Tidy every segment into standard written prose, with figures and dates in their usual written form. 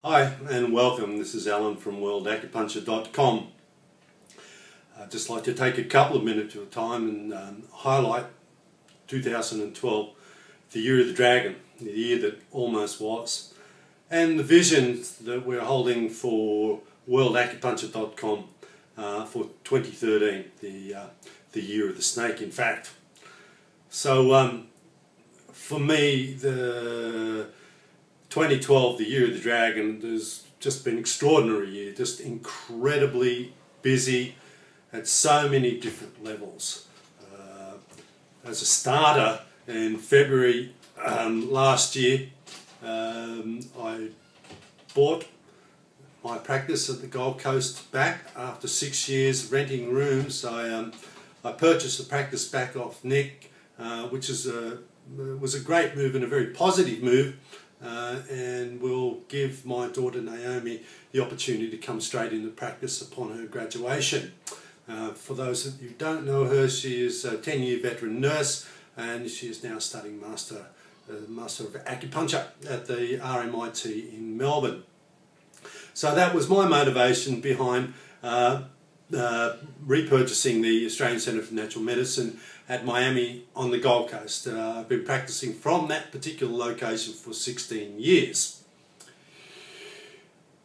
Hi and welcome. This is Alan from worldacupuncture.com. I'd just like to take a couple of minutes of your time and highlight 2012, the year of the dragon, the year that almost was, and the vision that we're holding for worldacupuncture.com for 2013, the year of the snake, in fact. So for me, the 2012, the year of the dragon, has just been an extraordinary year, just incredibly busy at so many different levels. As a starter, in February last year, I bought my practice at the Gold Coast back after 6 years renting rooms. I purchased the practice back off Nick, which was a great move and a very positive move. And will give my daughter Naomi the opportunity to come straight into practice upon her graduation. For those of you who don't know her, she is a 10-year veteran nurse and she is now studying Master of Acupuncture at the RMIT in Melbourne. So that was my motivation behind repurchasing the Australian Centre for Natural Medicine at Miami on the Gold Coast. I've been practicing from that particular location for 16 years.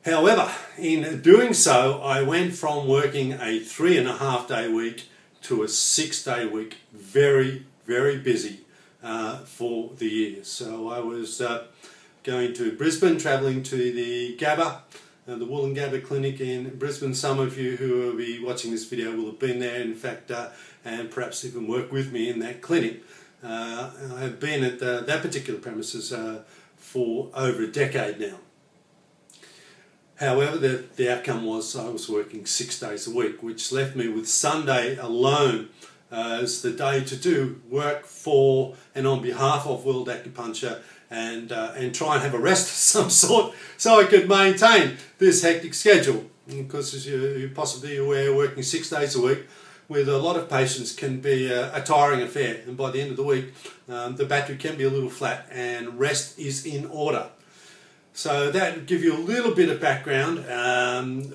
However, in doing so, I went from working a 3.5-day week to a 6-day week, very, very busy for the year. So I was going to Brisbane, travelling to the GABA, the Wool and Gabba Clinic in Brisbane. Some of you who will be watching this video will have been there, in fact, and perhaps even work with me in that clinic. I have been at that particular premises for over a decade now. However, the outcome was I was working 6 days a week, which left me with Sunday alone as the day to do work for and on behalf of World Acupuncture, and try and have a rest of some sort so I could maintain this hectic schedule. Because as you're possibly aware, working 6 days a week with a lot of patients can be a tiring affair, and by the end of the week the battery can be a little flat and rest is in order. So that would give you a little bit of background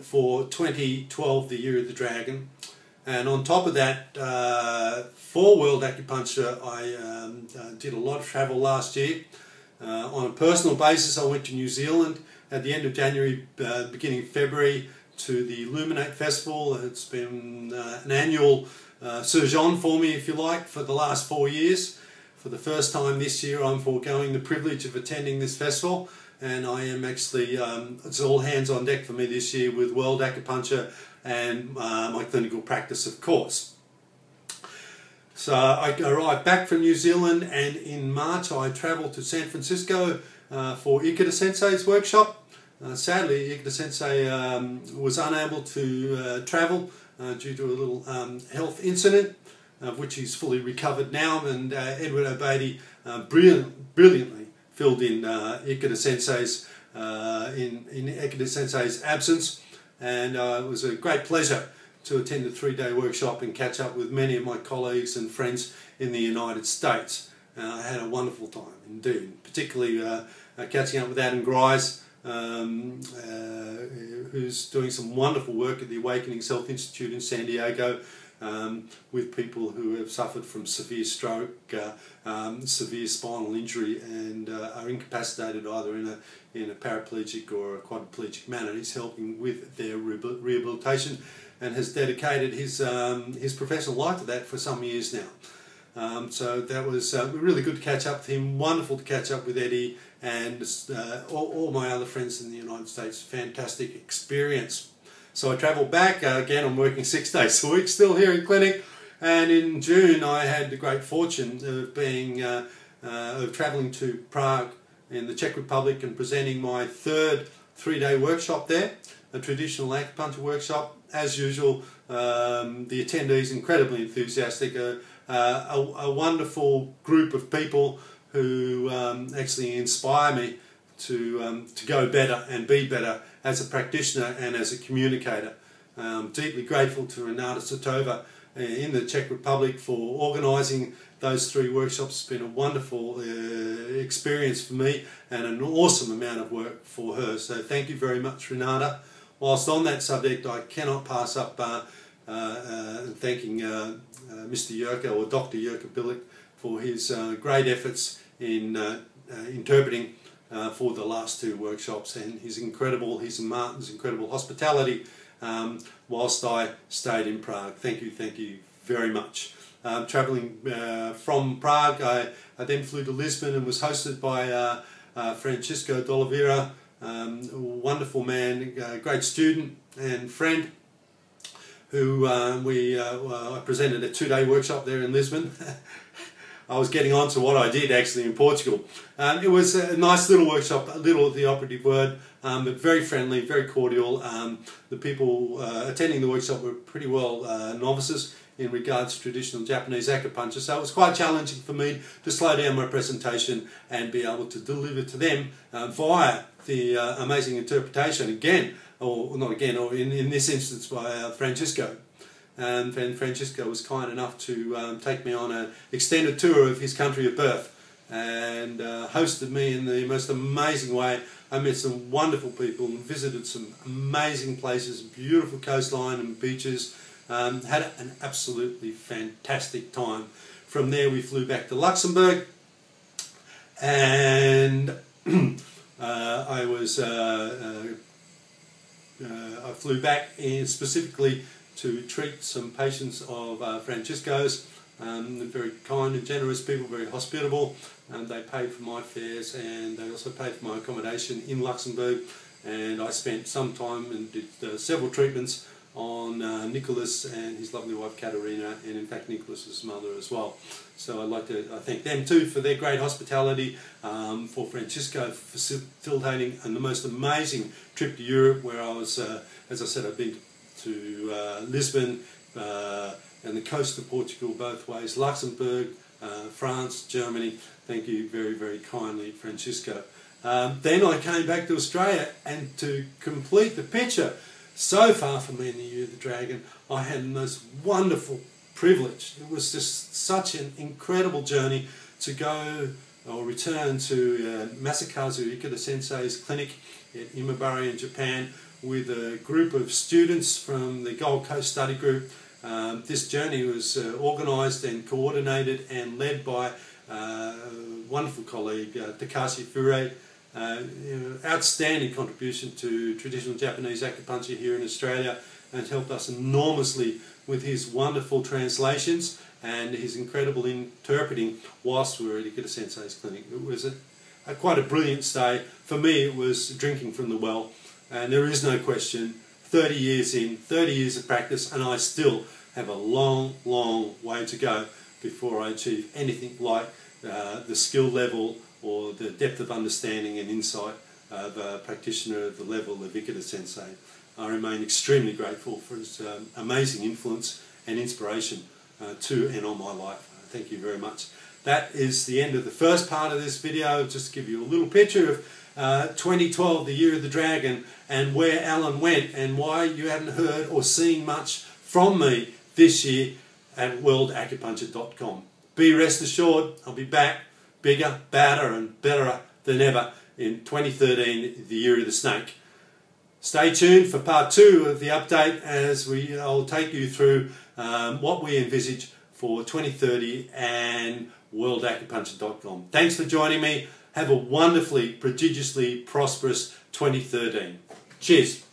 for 2012, the year of the dragon. And on top of that, for World Acupuncture, I did a lot of travel last year. On a personal basis, I went to New Zealand at the end of January, beginning of February, to the Illuminate Festival. It's been an annual sojourn for me, if you like, for the last 4 years. For the first time this year, I'm foregoing the privilege of attending this festival, and I am actually, it's all hands on deck for me this year with World Acupuncture and my clinical practice, of course. So I arrived back from New Zealand, and in March I travelled to San Francisco for Ikeda Sensei's workshop. Sadly, Ikeda Sensei was unable to travel due to a little health incident, of which he's fully recovered now, and Edward Obeidi brilliantly filled in Ikeda Sensei's absence, and it was a great pleasure to attend a 3-day workshop and catch up with many of my colleagues and friends in the United States. I had a wonderful time indeed, particularly catching up with Adam Grice, who's doing some wonderful work at the Awakening Self Institute in San Diego, with people who have suffered from severe stroke, severe spinal injury, and are incapacitated either in a paraplegic or a quadriplegic manner. He's helping with their rehabilitation and has dedicated his professional life to that for some years now. So that was really good to catch up with him, wonderful to catch up with Eddie and all my other friends in the United States. Fantastic experience. So I travelled back, again I'm working 6 days a week, still here in clinic, and in June I had the great fortune of travelling to Prague in the Czech Republic and presenting my third 3-day workshop there, a traditional acupuncture workshop. As usual, the attendees incredibly enthusiastic, a wonderful group of people who actually inspire me to go better and be better as a practitioner and as a communicator. I'm deeply grateful to Renata Sotova in the Czech Republic for organising those 3 workshops. It's been a wonderful experience for me and an awesome amount of work for her. So thank you very much, Renata. Whilst on that subject, I cannot pass up thanking Mr. Jurka, or Dr. Jurka Billick, for his great efforts in interpreting for the last 2 workshops, and his incredible hospitality whilst I stayed in Prague. Thank you very much. Travelling from Prague, I then flew to Lisbon and was hosted by Francisco de Oliveira, a wonderful man, a great student and friend, who I presented a 2-day workshop there in Lisbon. I was getting on to what I did actually in Portugal. It was a nice little workshop, a little the operative word, but very friendly, very cordial. The people attending the workshop were pretty well novices in regards to traditional Japanese acupuncture, so it was quite challenging for me to slow down my presentation and be able to deliver to them via the amazing interpretation again, or not again, or in this instance by Francisco. And Francisco was kind enough to take me on an extended tour of his country of birth and hosted me in the most amazing way. I met some wonderful people and visited some amazing places, beautiful coastline and beaches. Had an absolutely fantastic time. From there we flew back to Luxembourg, and I flew back specifically to treat some patients of Francisco's. Very kind and generous people, very hospitable, and they paid for my fares, and they also paid for my accommodation in Luxembourg. And I spent some time and did several treatments on Nicholas and his lovely wife Katerina, and in fact Nicholas's mother as well. So I'd like to thank them too for their great hospitality, for Francisco for facilitating the most amazing trip to Europe, where I was, as I said, I've been to Lisbon and the coast of Portugal both ways, Luxembourg, France, Germany. Thank you very, very kindly, Francisco. Then I came back to Australia, and to complete the picture, so far from me in the Year of the Dragon, I had the most wonderful privilege. It was just such an incredible journey to go or return to Masakazu Ikeda Sensei's clinic in Imabari in Japan with a group of students from the Gold Coast Study Group. This journey was organised and coordinated and led by a wonderful colleague, Takashi Fure. Outstanding contribution to traditional Japanese acupuncture here in Australia, and helped us enormously with his wonderful translations and his incredible interpreting whilst we were at Ikeda Sensei's clinic. It was quite a brilliant stay. For me, it was drinking from the well, and there is no question, 30 years in, 30 years of practice, and I still have a long, long way to go before I achieve anything like the skill level or the depth of understanding and insight of a practitioner of the level of Ikeda Sensei. I remain extremely grateful for his amazing influence and inspiration to and on my life. Thank you very much. That is the end of the first part of this video. Just to give you a little picture of 2012, the Year of the Dragon, and where Alan went, and why you haven't heard or seen much from me this year at worldacupuncture.com. Be rest assured, I'll be back bigger, badder and better than ever in 2013, the Year of the Snake. Stay tuned for part 2 of the update, as I'll take you through what we envisage for 2030 and worldacupuncture.com. Thanks for joining me. Have a wonderfully, prodigiously prosperous 2013. Cheers.